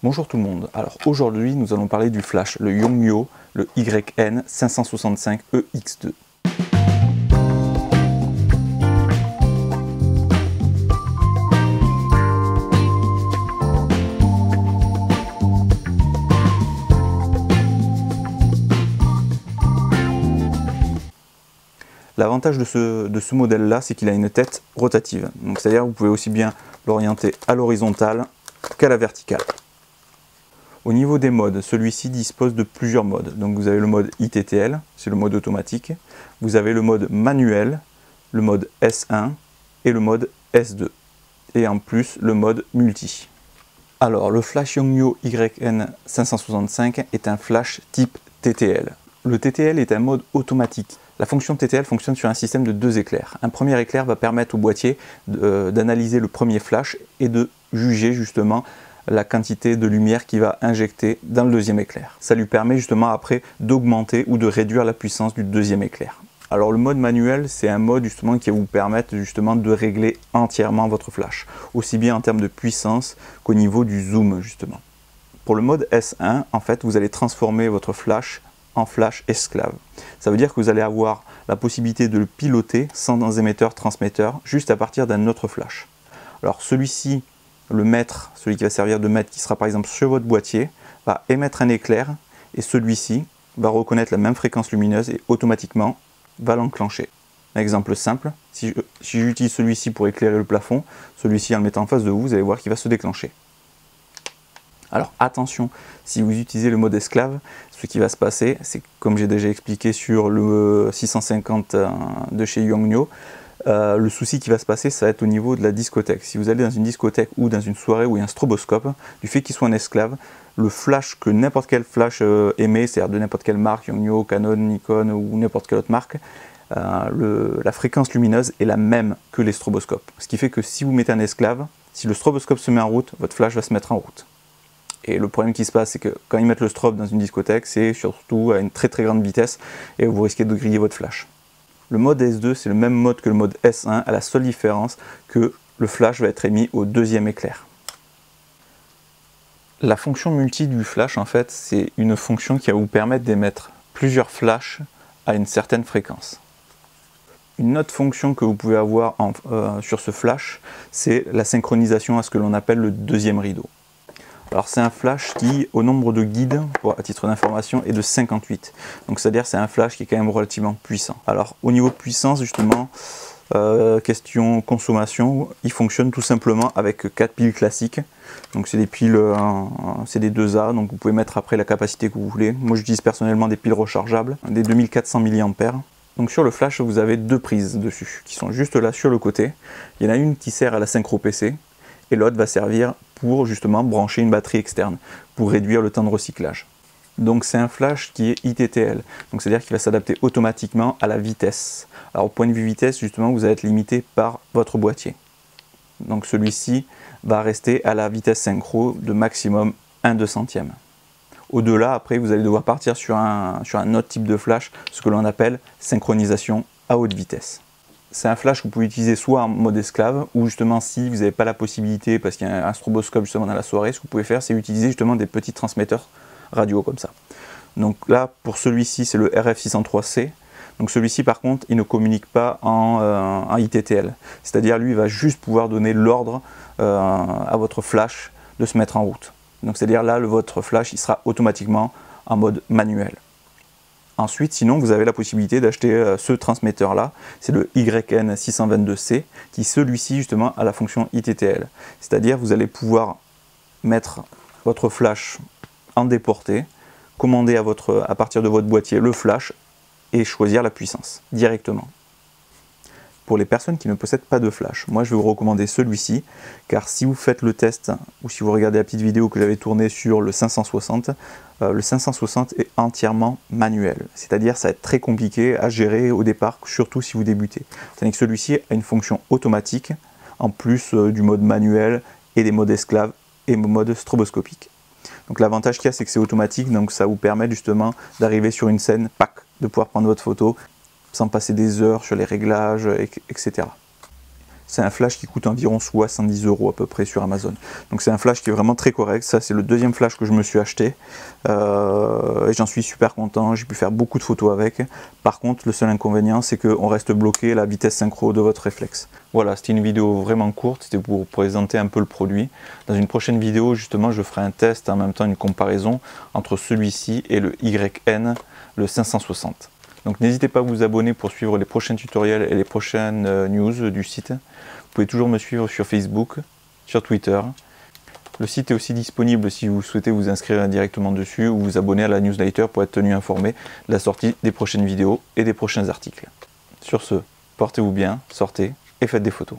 Bonjour tout le monde, alors aujourd'hui nous allons parler du flash, le Yongnuo, le YN565EX2. L'avantage de ce modèle-là, c'est qu'il a une tête rotative. Donc c'est-à-dire que vous pouvez aussi bien l'orienter à l'horizontale qu'à la verticale. Au niveau des modes, celui-ci dispose de plusieurs modes. Donc vous avez le mode ITTL, c'est le mode automatique. Vous avez le mode manuel, le mode S1 et le mode S2. Et en plus, le mode multi. Alors, le flash Yongnuo YN565 est un flash type TTL. Le TTL est un mode automatique. La fonction TTL fonctionne sur un système de 2 éclairs. Un premier éclair va permettre au boîtier d'analyser le premier flash et de juger justement la quantité de lumière qu'il va injecter dans le deuxième éclair. Ça lui permet justement après d'augmenter ou de réduire la puissance du deuxième éclair. Alors le mode manuel, c'est un mode justement qui va vous permettre justement de régler entièrement votre flash, aussi bien en termes de puissance qu'au niveau du zoom justement. Pour le mode S1, en fait, vous allez transformer votre flash en flash esclave. Ça veut dire que vous allez avoir la possibilité de le piloter sans émetteur-transmetteur, juste à partir d'un autre flash. Alors celui-ci, le maître, celui qui va servir de maître, qui sera par exemple sur votre boîtier, va émettre un éclair et celui-ci va reconnaître la même fréquence lumineuse et automatiquement va l'enclencher. Un exemple simple, si j'utilise celui-ci pour éclairer le plafond, celui-ci en le mettant en face de vous, vous allez voir qu'il va se déclencher. Alors attention, si vous utilisez le mode esclave, ce qui va se passer, c'est comme j'ai déjà expliqué sur le 650 de chez Yongnuo, le souci qui va se passer, ça va être au niveau de la discothèque. Si vous allez dans une discothèque ou dans une soirée où il y a un stroboscope, du fait qu'il soit un esclave, le flash que n'importe quel flash émet, c'est-à-dire de n'importe quelle marque, Yongnuo, Canon, Nikon ou n'importe quelle autre marque, la fréquence lumineuse est la même que les stroboscopes. Ce qui fait que si vous mettez un esclave, si le stroboscope se met en route, votre flash va se mettre en route. Et le problème qui se passe, c'est que quand ils mettent le strobe dans une discothèque, c'est surtout à une très grande vitesse et vous risquez de griller votre flash. Le mode S2, c'est le même mode que le mode S1, à la seule différence que le flash va être émis au deuxième éclair. La fonction multi du flash, en fait, c'est une fonction qui va vous permettre d'émettre plusieurs flashs à une certaine fréquence. Une autre fonction que vous pouvez avoir sur ce flash, c'est la synchronisation à ce que l'on appelle le deuxième rideau. Alors c'est un flash qui, au nombre de guides, à titre d'information, est de 58. Donc c'est-à-dire c'est un flash qui est quand même relativement puissant. Alors au niveau de puissance, justement, question consommation, il fonctionne tout simplement avec 4 piles classiques. Donc c'est des piles, c'est des 2A, donc vous pouvez mettre après la capacité que vous voulez. Moi j'utilise personnellement des piles rechargeables, des 2400 mAh. Donc sur le flash, vous avez 2 prises dessus, qui sont juste là sur le côté. Il y en a une qui sert à la synchro PC, et l'autre va servir pour justement brancher une batterie externe, pour réduire le temps de recyclage. Donc c'est un flash qui est ITTL, donc c'est-à-dire qu'il va s'adapter automatiquement à la vitesse. Alors au point de vue vitesse, justement, vous allez être limité par votre boîtier. Donc celui-ci va rester à la vitesse synchro de maximum 1/200. Au-delà, après, vous allez devoir partir sur un autre type de flash, ce que l'on appelle synchronisation à haute vitesse. C'est un flash que vous pouvez utiliser soit en mode esclave, ou justement si vous n'avez pas la possibilité, parce qu'il y a un stroboscope justement dans la soirée, ce que vous pouvez faire, c'est utiliser justement des petits transmetteurs radio comme ça. Donc là, pour celui-ci, c'est le RF603C. Donc celui-ci, par contre, il ne communique pas en ITTL. C'est-à-dire, lui, il va juste pouvoir donner l'ordre à votre flash de se mettre en route. Donc c'est-à-dire là, votre flash, il sera automatiquement en mode manuel. Ensuite, sinon, vous avez la possibilité d'acheter ce transmetteur-là, c'est le YN622C, qui celui-ci justement a la fonction ITTL. C'est-à-dire vous allez pouvoir mettre votre flash en déporté, commander à partir de votre boîtier le flash et choisir la puissance directement. Pour les personnes qui ne possèdent pas de flash, moi je vais vous recommander celui-ci, car si vous faites le test, ou si vous regardez la petite vidéo que j'avais tournée sur le 560 est entièrement manuel. C'est-à-dire ça va être très compliqué à gérer au départ, surtout si vous débutez. Tandis que celui-ci a une fonction automatique, en plus du mode manuel et des modes esclaves et mode stroboscopique. Donc l'avantage qu'il y a, c'est que c'est automatique, donc ça vous permet justement d'arriver sur une scène, de pouvoir prendre votre photo, sans passer des heures sur les réglages, etc. C'est un flash qui coûte environ 70 € à peu près sur Amazon. Donc c'est un flash qui est vraiment très correct. Ça, c'est le deuxième flash que je me suis acheté. Et j'en suis super content. J'ai pu faire beaucoup de photos avec. Par contre, le seul inconvénient, c'est qu'on reste bloqué à la vitesse synchro de votre réflexe. Voilà, c'était une vidéo vraiment courte. C'était pour présenter un peu le produit. Dans une prochaine vidéo, justement, je ferai un test, en même temps une comparaison entre celui-ci et le YN, le 560. Donc n'hésitez pas à vous abonner pour suivre les prochains tutoriels et les prochaines news du site. Vous pouvez toujours me suivre sur Facebook, sur Twitter. Le site est aussi disponible si vous souhaitez vous inscrire directement dessus ou vous abonner à la newsletter pour être tenu informé de la sortie des prochaines vidéos et des prochains articles. Sur ce, portez-vous bien, sortez et faites des photos.